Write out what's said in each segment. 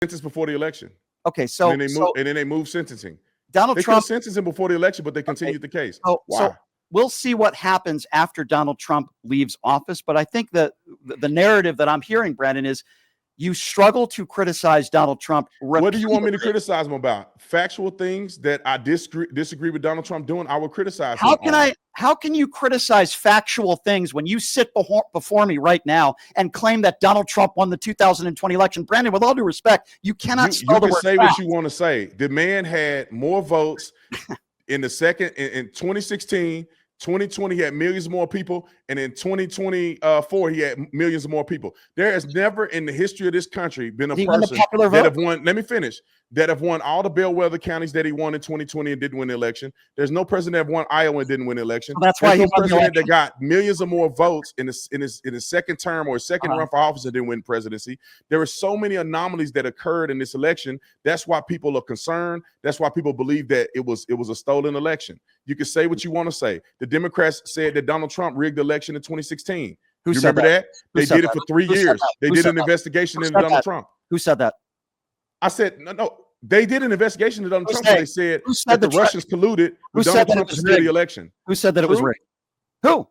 Sentence before the election. Okay, so and then they move sentencing. Donald They Trump sentenced him before the election, but they continued the case. Why? So we'll see what happens after Donald Trump leaves office. But I think that the narrative that I'm hearing, Brandon, is you struggle to criticize Donald Trump. What do you want me to criticize him about? Factual things that I disagree with Donald Trump doing, I will criticize him on. How can you criticize factual things when you sit before me right now and claim that Donald Trump won the 2020 election? Brandon, with all due respect, you cannot spell the word say fact. What you want to say. The man had more votes in 2016. 2020, he had millions more people, and in 2024, he had millions more people. There has never in the history of this country been a person that have won. Let me finish. That have won all the bellwether counties that he won in 2020 and didn't win the election. There's no president that won Iowa and didn't win the election. That's why no president that got millions or more votes in his second term or his second run for office and didn't win presidency. There are so many anomalies that occurred in this election. That's why people are concerned. That's why people believe that it was a stolen election. You can say what you want to say. The Democrats said that Donald Trump rigged the election in 2016. You remember that? They did it for 3 years. They did an investigation into Donald Trump. Who said that? I said, no. They did an investigation into Donald Trump. They said that the Russians colluded with Donald Trump to steal the election. Who said that it was rigged? Who?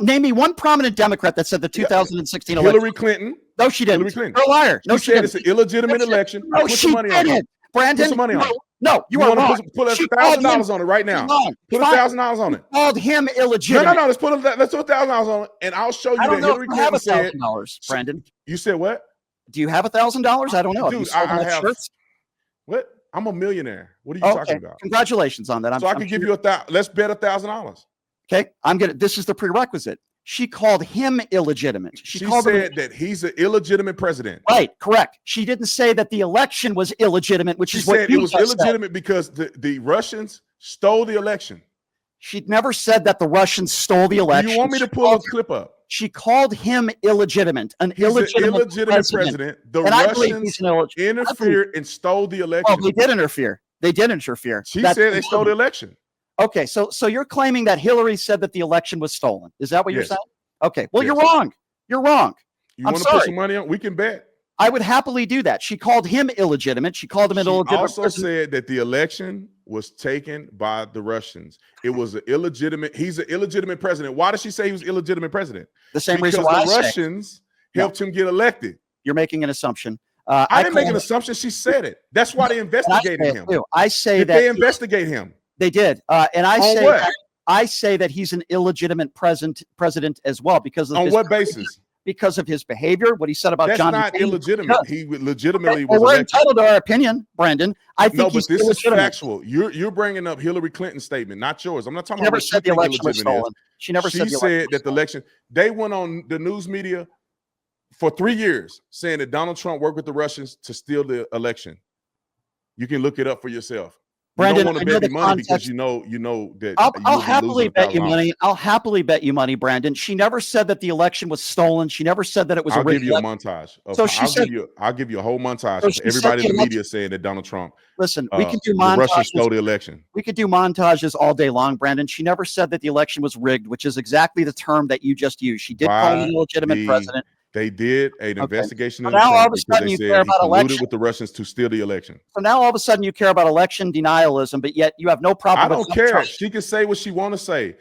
Name me one prominent Democrat that said the 2016 election. Hillary Clinton. No, she didn't. Hillary Clinton. You're a liar. No, she said it's an illegitimate election. No, she didn't. Brandon, put some money on it. No, you are wrong. Put $1,000 on it right now. Put $1,000 on it. Called him illegitimate. No. Let's put $1,000 on it, and I'll show you that Hillary Clinton said. Brandon, you said what? Do you have $1,000? I don't know. Dude, I have. What? I'm a millionaire. What are you talking about? Congratulations on that. I can give you let's bet $1,000. Okay, this is the prerequisite. She called him illegitimate. She said that he's an illegitimate president. Right, correct. She didn't say that the election was illegitimate, which is what you said. It was illegitimate because the Russians stole the election. She never said that the Russians stole the election. Do you want me to pull a clip up? She called him illegitimate, illegitimate president. The Russians interfered and stole the election. Oh, they did interfere. She said they stole the election. Okay, so you're claiming that Hillary said that the election was stolen. Is that what you're saying? Okay, well, you're wrong. You're wrong. You want to put some money on? We can bet. I would happily do that. She called him illegitimate. She called him an illegitimate. She also said that the election was taken by the Russians. It was an illegitimate. He's an illegitimate president. Why does she say he was illegitimate president? The same reason why the Russians helped him get elected. You're making an assumption. I didn't make an assumption. She said it. That's why they investigated him. I say that they investigate him. They did, and I say that he's an illegitimate president as well because of on what basis? Because of his behavior, what he said about John. That's not illegitimate. He legitimately was. We're entitled to our opinion, Brandon. I think but this is factual. You're bringing up Hillary Clinton's statement, not yours. I'm not talking about. She never said the election was stolen. She never said that the election. They went on the news media for 3 years saying that Donald Trump worked with the Russians to steal the election. You can look it up for yourself. Brandon, you don't want to bet me money because you know that I'll happily bet you money. I'll happily bet you money, Brandon. She never said that the election was stolen. She never said that it was. I'll give you a montage. I'll give you a whole montage of everybody in the media saying that Donald Trump. Listen, we can do montages. The Russians stole the election. We could do montages all day long, Brandon. She never said that the election was rigged, which is exactly the term that you just used. She did call him an illegitimate president. They did an investigation into Trump all of a sudden you care about election with the Russians to steal the election. So now all of a sudden you care about election denialism, but yet you have no problem. I don't care. She can say what she want to say.